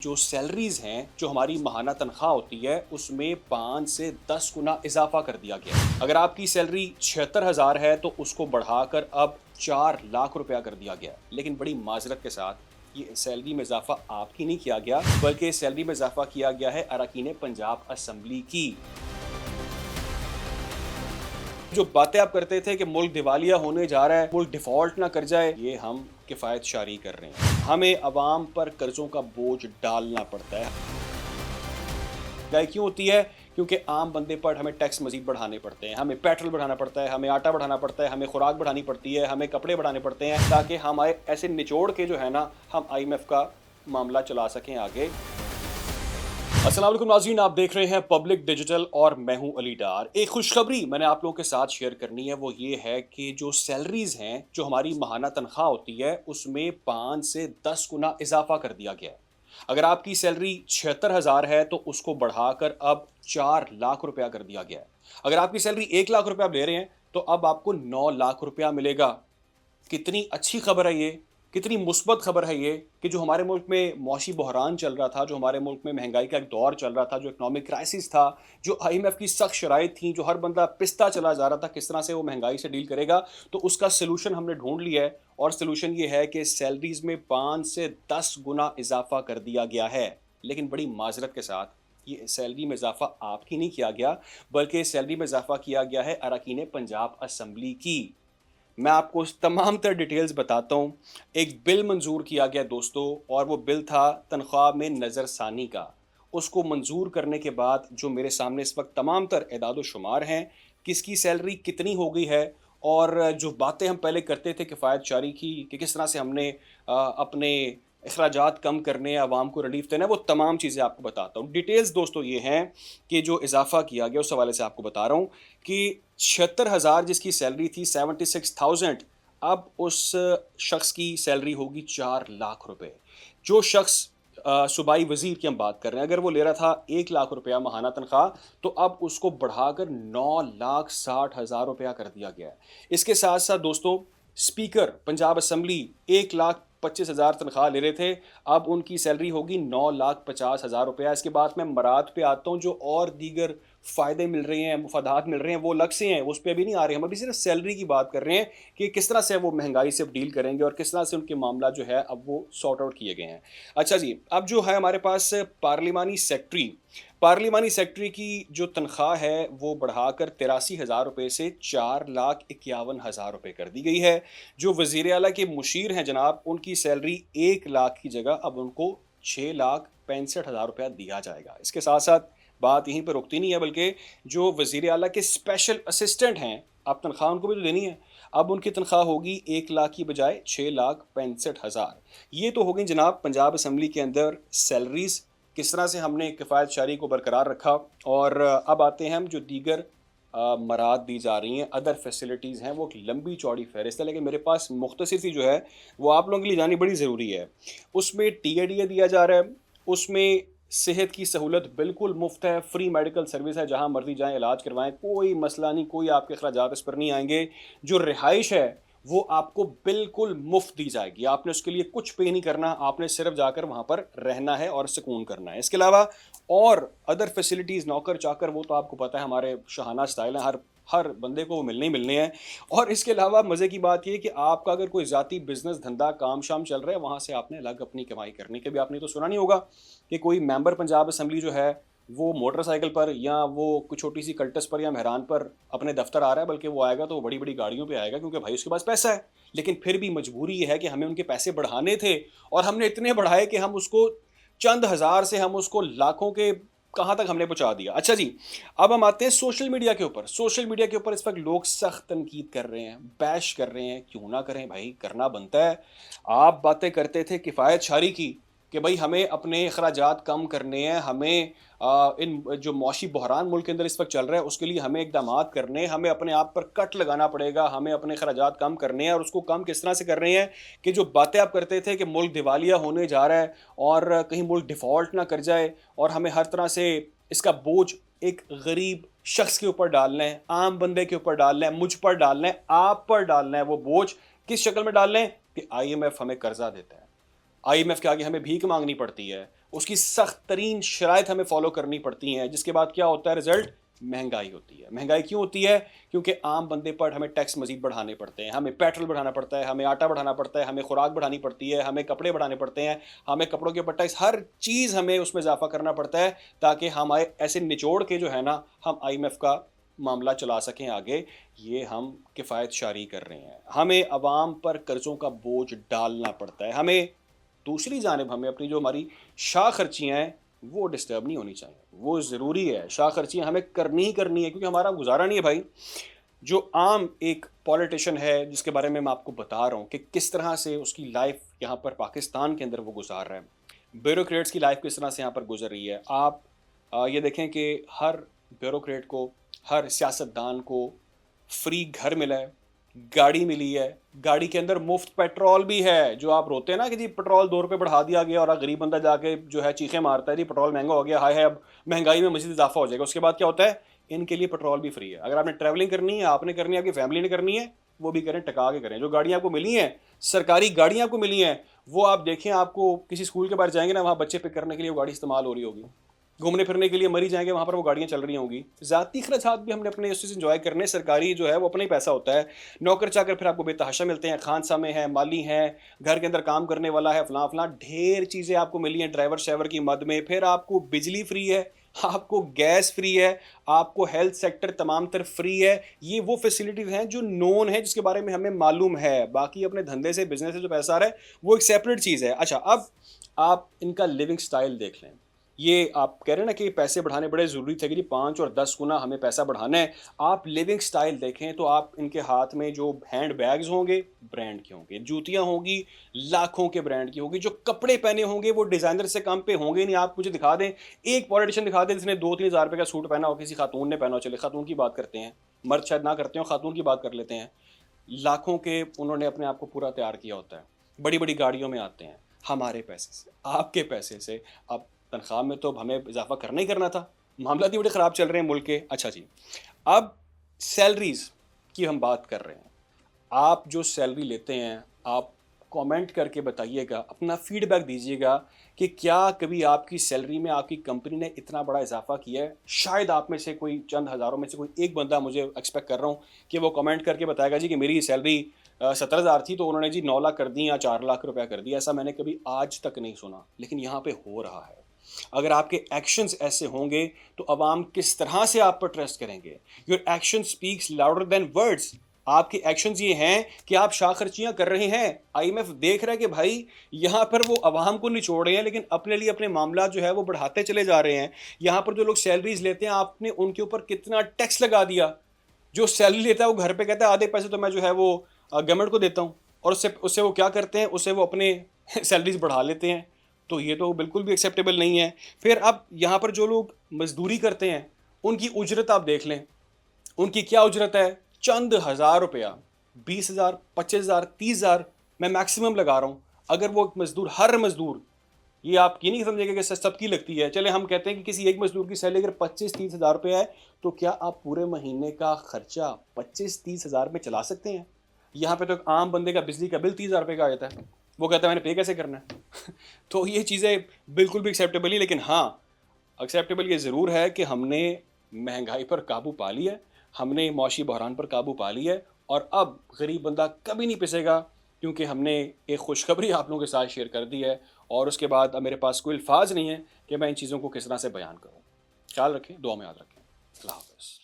जो सैलरीज हैं, जो हमारी माहाना तनख्वाह होती है, उसमें 5 से 10 गुना इजाफा कर दिया गया है। अगर आपकी सैलरी 76,000 है तो उसको बढ़ाकर अब 4 लाख रुपया कर दिया गया है। लेकिन बड़ी माजरत के साथ ये सैलरी में इजाफा आपकी नहीं किया गया, बल्कि सैलरी में इजाफा किया गया है अरकान पंजाब असम्बली की। जो बातें आप करते थे कि मुल्क दिवालिया होने जा रहा है, मुल्क डिफॉल्ट ना कर जाए, ये हम किफ़ायत शारी कर रहे हैं। हमें अवाम पर कर्जों का बोझ डालना पड़ता है। महंगाई क्यों होती है? क्योंकि आम बंदे पर हमें टैक्स मजीद बढ़ाने पड़ते हैं, हमें पेट्रोल बढ़ाना पड़ता है, हमें आटा बढ़ाना पड़ता है, हमें खुराक बढ़ानी पड़ती है, हमें कपड़े बढ़ाने पड़ते हैं, ताकि हम ऐसे निचोड़ के जो है ना, हम IMF का मामला चला सकें आगे। अस्सलाम वालेकुम नाज़रीन, आप देख रहे हैं पब्लिक डिजिटल और मैं हूं अली डार। एक खुशखबरी मैंने आप लोगों के साथ शेयर करनी है, वो ये है कि जो सैलरीज हैं, जो हमारी माहाना तनख्वाह होती है, उसमें 5 से 10 गुना इजाफा कर दिया गया है। अगर आपकी सैलरी 76,000 है तो उसको बढ़ाकर अब 4 लाख रुपया कर दिया गया है। अगर आपकी सैलरी 1 लाख रुपया आप ले रहे हैं तो अब आपको 9 लाख रुपया मिलेगा। कितनी अच्छी खबर है ये, कितनी मुस्बत खबर है ये कि जो हमारे मुल्क में मौशी बहरान चल रहा था, जो हमारे मुल्क में महंगाई का एक दौर चल रहा था, जो इकनॉमिक क्राइसिस था, जो IMF की सख्त शराइत थी, जो हर बंदा पिसता चला जा रहा था किस तरह से वो महंगाई से डील करेगा, तो उसका सलूशन हमने ढूंढ लिया है। और सलूशन ये है कि सैलरीज में 5 से 10 गुना इजाफा कर दिया गया है। लेकिन बड़ी माजरत के साथ ये सैलरी में इजाफा आपकी नहीं किया गया, बल्कि सैलरी में इजाफा किया गया है अरकान पंजाब असम्बली की। मैं आपको तमाम तर डिटेल्स बताता हूँ। एक बिल मंजूर किया गया दोस्तों, और वो बिल था तनख्वाह में नज़रसानी का। उसको मंजूर करने के बाद जो मेरे सामने इस वक्त तमाम तर एदाद शुमार हैं, किसकी सैलरी कितनी हो गई है, और जो बातें हम पहले करते थे किफ़ायत जारी की कि किस तरह से हमने अपने अखराजात कम करने, आवाम को रिलीफ देना है, वो तमाम चीज़ें आपको बताता हूँ। डिटेल्स दोस्तों ये हैं कि जो इजाफा किया गया उस हवाले से आपको बता रहा हूँ कि 76,000 जिसकी सैलरी थी, 76,000, अब उस शख्स की सैलरी होगी 4 लाख रुपए। जो शख्स सूबाई वज़ीर की हम बात कर रहे हैं, अगर वो ले रहा था 1 लाख रुपया माहाना तनख्वाह, तो अब उसको बढ़ाकर 9,60,000 रुपया कर दिया गया है। इसके साथ साथ दोस्तों, स्पीकर पंजाब असम्बली 1,25,000 तनख्वाह ले रहे थे, अब उनकी सैलरी होगी 9,50,000 रुपया। इसके बाद मैं मराद पे आता हूँ, जो और दीगर फ़ायदे मिल रहे हैं, मुफादात मिल रहे हैं, वो अलग से हैं, उस पर अभी नहीं आ रहे। हम अभी सिर्फ सैलरी की बात कर रहे हैं कि किस तरह से वो महंगाई से डील करेंगे और किस तरह से उनके मामला जो है अब वो सॉर्ट आउट किए गए हैं। अच्छा जी, अब जो है हमारे पास पार्लिमानी सेक्रेटरी की जो तनख्वाह है वो बढ़ाकर 83,000 रुपये से 4,51,000 रुपये कर दी गई है। जो वज़ीर आला के मुशीर हैं जनाब, उनकी सैलरी 1 लाख की जगह अब उनको 6,65,000 रुपया दिया जाएगा। इसके साथ साथ बात यहीं पर रुकती नहीं है, बल्कि जो वज़ीर आला के स्पेशल असिस्टेंट हैं, अब तनख्वाह उनको भी तो देनी है। अब उनकी तनख्वाह होगी 1 लाख की बजाय 6,65,000। ये तो हो गई जनाब पंजाब असम्बली के अंदर सैलरीज़, किस तरह से हमने किफ़ायत शारी को बरकरार रखा। और अब आते हैं हम जो दीगर मराद दी जा रही हैं, अदर फैसिलिटीज़ हैं, वो एक लंबी चौड़ी फहरिस्त है, लेकिन मेरे पास मुख्तसर सी जो है वो आप लोगों के लिए जानी बड़ी ज़रूरी है। उसमें TADA दिया जा रहा है, उसमें सेहत की सहूलत बिल्कुल मुफ्त है, फ्री मेडिकल सर्विस है, जहाँ मर्जी जाएँ इलाज करवाएँ, कोई मसला नहीं, कोई आपके अखराजात इस पर नहीं आएंगे। जो रिहाइश है वो आपको बिल्कुल मुफ्त दी जाएगी, आपने उसके लिए कुछ पे नहीं करना, आपने सिर्फ जाकर वहाँ पर रहना है और सुकून करना है। इसके अलावा और अदर फैसिलिटीज़, नौकर चाकर, वो तो आपको पता है हमारे शाहाना स्टाइल है, हर बंदे को वो मिलने ही मिलने हैं। और इसके अलावा मज़े की बात ये है कि आपका अगर कोई ज़ाती बिजनेस धंधा काम शाम चल रहा है, वहाँ से आपने अलग अपनी कमाई करनी। कभी आपने तो सुना नहीं होगा कि कोई मेंबर पंजाब असम्बली जो है वो मोटरसाइकिल पर या वो कुछ छोटी सी कल्टस पर या मेहरान पर अपने दफ्तर आ रहा है, बल्कि वो आएगा तो वो बड़ी बड़ी गाड़ियों पे आएगा, क्योंकि भाई उसके पास पैसा है। लेकिन फिर भी मजबूरी ये है कि हमें उनके पैसे बढ़ाने थे, और हमने इतने बढ़ाए कि हम उसको चंद हज़ार से हम उसको लाखों के कहाँ तक हमने पहुँचा दिया। अच्छा जी, अब हम आते हैं सोशल मीडिया के ऊपर। सोशल मीडिया के ऊपर इस वक्त लोग सख्त तनकीद कर रहे हैं, बैश कर रहे हैं। क्यों ना करें भाई, करना बनता है। आप बातें करते थे किफ़ायत शारी की कि भाई हमें अपने अखराजात कम करने हैं, हमें इन जो मौशी बहरान मुल्क के अंदर इस वक्त चल रहा है उसके लिए हमें इक़दामात करने हैं, हमें अपने आप पर कट लगाना पड़ेगा, हमें अपने अखराजात कम करने हैं। और उसको कम किस तरह से कर रहे हैं कि जो बातें आप करते थे कि मुल्क दिवालिया होने जा रहा है और कहीं मुल्क डिफ़ॉल्ट ना कर जाए, और हमें हर तरह से इसका बोझ एक गरीब शख्स के ऊपर डालना है, आम बंदे के ऊपर डालना है, मुझ पर डालना है, आप पर डालना है। वो बोझ किस शक्ल में डालना है कि IMF हमें कर्जा देता है, IMF के आगे हमें भीख मांगनी पड़ती है, اس کی سخت ترین شرائط ہمیں فالو کرنی پڑتی ہیں، جس کے بعد کیا ہوتا ہے رزلٹ؟ مہنگائی ہوتی ہے۔ مہنگائی کیوں ہوتی ہے؟ کیونکہ عام بندے پر ہمیں ٹیکس مزید بڑھانے پڑتے ہیں، ہمیں پیٹرول بڑھانا پڑتا ہے، ہمیں آٹا بڑھانا پڑتا ہے، ہمیں خوراک بڑھانی پڑتی ہے، ہمیں کپڑے بڑھانے پڑتے ہیں، ہمیں کپڑوں کے اوپر ٹیکس، ہر چیز ہمیں اس میں اضافہ کرنا پڑتا ہے تاکہ ہم ایسے نچوڑ کے جو ہے نا ہم آئی ایم ایف کا معاملہ چلا سکیں آگے۔ یہ ہم کفایت شاری کر رہے ہیں، ہمیں عوام پر قرضوں کا بوجھ ڈالنا پڑتا ہے، ہمیں دوسری جانب ہمیں اپنی جو ہماری شاہ خرچیاں ہیں وہ ڈسٹرب نہیں ہونی چاہیے، وہ ضروری ہے، شاہ خرچیاں ہمیں کرنی ہی کرنی ہے، کیونکہ ہمارا گزارا نہیں ہے بھائی۔ جو عام ایک پولیٹیشین ہے جس کے بارے میں آپ کو بتا رہا ہوں کہ کس طرح سے اس کی لائف یہاں پر پاکستان کے اندر وہ گزار رہا ہے، بیوروکریٹس کی لائف کس طرح سے یہاں پر گزر رہی ہے۔ آپ یہ دیکھیں کہ ہر بیوروکریٹ کو، ہر سیاستدان کو فری گھر ملا ہے، گاڑی ملی ہے، گاڑی کے اندر مفت پیٹرول بھی ہے۔ جو آپ روتے ہیں نا کہ جی پیٹرول 2 روپے بڑھا دیا گیا، اور غریب بندہ جا کے جو ہے چیخیں مارتا ہے جی پیٹرول مہنگا ہو گیا، ہائے ہائے اب مہنگائی میں مزید اضافہ ہو جائے گا۔ اس کے بعد کیا ہوتا ہے؟ ان کے لیے پیٹرول بھی فری ہے۔ اگر آپ نے ٹریولنگ کرنی ہے، آپ نے کرنی ہے، آپ کی فیملی نے کرنی ہے، وہ بھی کریں، ٹکا کے کریں۔ جو گاڑیاں آپ کو ملی ہیں، سرکاری گاڑیاں آپ کو ملی ہیں، وہ آپ دیکھیں، آپ کو کسی اسکول کے باہر جائیں گے نا، وہاں بچے پک کرنے کے لیے وہ گاڑی استعمال ہو رہی ہوگی، گھومنے پھرنے کے لیے مری جائیں گے، وہاں پر وہ گاڑیاں چل رہی ہوں گی۔ ذاتی خرچات بھی ہم نے اپنے اس سے انجوائے کرنے، سرکاری جو ہے وہ اپنا ہی پیسہ ہوتا ہے۔ نوکر چاکر پھر آپ کو بے تحاشا ملتے ہیں، خانسامے ہیں، مالی ہیں، گھر کے اندر کام کرنے والا ہے، فلاں فلاں ڈھیر چیزیں آپ کو ملی ہیں ڈرائیور شیور کی مد میں۔ پھر آپ کو بجلی فری ہے، آپ کو گیس فری ہے، آپ کو ہیلتھ سیکٹر تمام تر فری ہے۔ یہ وہ فیسلٹیز ہیں جو نون ہے، جس کے بارے میں ہمیں معلوم ہے۔ باقی اپنے دھندے سے، بزنس سے جو پیسہ آ رہا ہے وہ ایک سیپریٹ چیز ہے۔ اچھا، اب آپ ان کا لیونگ سٹائل دیکھ لیں۔ یہ آپ کہہ رہے ہیں نا کہ پیسے بڑھانے بڑے ضروری تھے کہ جی 5 اور 10 گنا ہمیں پیسہ بڑھانا ہے۔ آپ لیونگ سٹائل دیکھیں تو آپ ان کے ہاتھ میں جو ہینڈ بیگز ہوں گے برانڈ کے ہوں گے، جوتیاں ہوں گی لاکھوں کے برانڈ کی ہوگی، جو کپڑے پہنے ہوں گے وہ ڈیزائنر سے کم پہ ہوں گے نہیں۔ آپ مجھے دکھا دیں ایک پولیٹیشین، دکھا دیں جس نے 2-3 ہزار روپے کا سوٹ پہنا ہو، کسی خاتون نے پہنا ہو، چلے خاتون کی بات کرتے ہیں، مرد شاید نہ کرتے ہوں، خاتون کی بات کر لیتے ہیں۔ لاکھوں کے انہوں نے اپنے آپ کو پورا تیار کیا ہوتا ہے، بڑی بڑی گاڑیوں میں آتے ہیں، ہمارے پیسے سے، آپ کے پیسے سے۔ اب تنخواہ میں تو ہمیں اضافہ کرنا ہی کرنا تھا، معاملات ہی بڑے خراب چل رہے ہیں ملک کے۔ اچھا جی، اب سیلریز کی ہم بات کر رہے ہیں۔ آپ جو سیلری لیتے ہیں، آپ کامنٹ کر کے بتائیے گا، اپنا فیڈ بیک دیجیے گا کہ کیا کبھی آپ کی سیلری میں آپ کی کمپنی نے اتنا بڑا اضافہ کیا ہے؟ شاید آپ میں سے کوئی چند ہزاروں میں سے کوئی ایک بندہ، مجھے ایکسپیکٹ کر رہا ہوں کہ وہ کامنٹ کر کے بتائے گا جی کہ میری سیلری 70,000 تھی تو انہوں نے جی 9 لاکھ کر دی یا 4 لاکھ روپیہ کر دیا۔ ایسا میں نے کبھی آج تک نہیں سنا، لیکن یہاں پہ ہو رہا ہے۔ اگر آپ کے ایکشنز ایسے ہوں گے تو عوام کس طرح سے آپ پر ٹرسٹ کریں گے؟ Your action speaks louder than words. آپ کے ایکشنز یہ ہیں کہ آپ شاہ خرچیاں کر رہے ہیں، آئی ایم ایف دیکھ رہا ہے کہ بھائی یہاں پر وہ عوام کو نچوڑ رہے ہیں لیکن اپنے لیے اپنے معاملات جو ہے وہ بڑھاتے چلے جا رہے ہیں۔ یہاں پر جو لوگ سیلریز لیتے ہیں، آپ نے ان کے اوپر کتنا ٹیکس لگا دیا۔ جو سیلری لیتا ہے وہ گھر پہ کہتا ہے آدھے پیسے تو میں جو ہے وہ گورنمنٹ کو دیتا ہوں، اور اس سے وہ کیا کرتے ہیں، اس سے وہ اپنے سیلریز بڑھا لیتے ہیں۔ تو یہ تو بالکل بھی ایکسیپٹیبل نہیں ہے۔ پھر اب یہاں پر جو لوگ مزدوری کرتے ہیں ان کی اجرت آپ دیکھ لیں، ان کی کیا اجرت ہے؟ چند ہزار روپیہ، 20,000، 25,000، 30,000 میں میکسیمم لگا رہا ہوں۔ اگر وہ مزدور، ہر مزدور، یہ آپ یہ نہیں سمجھے گا کہ سب کی لگتی ہے، چلے ہم کہتے ہیں کہ کسی ایک مزدور کی سیلری اگر 25-30 ہزار روپے ہے تو کیا آپ پورے مہینے کا خرچہ 25-30 ہزار میں چلا سکتے ہیں؟ یہاں پہ تو ایک عام بندے کا بجلی کا بل 30,000 روپے کا آ جاتا ہے، وہ کہتا ہے میں نے پے کیسے کرنا ہے؟ تو یہ چیزیں بالکل بھی ایکسیپٹیبل نہیں، لیکن ہاں ایکسیپٹیبل یہ ضرور ہے کہ ہم نے مہنگائی پر قابو پا لیا ہے، ہم نے معاشی بحران پر قابو پا لیا ہے، اور اب غریب بندہ کبھی نہیں پسے گا، کیونکہ ہم نے ایک خوشخبری آپ لوگوں کے ساتھ شیئر کر دی ہے، اور اس کے بعد اب میرے پاس کوئی الفاظ نہیں ہے کہ میں ان چیزوں کو کس طرح سے بیان کروں۔ خیال رکھیں، دعا میں یاد رکھیں۔ اللہ حافظ۔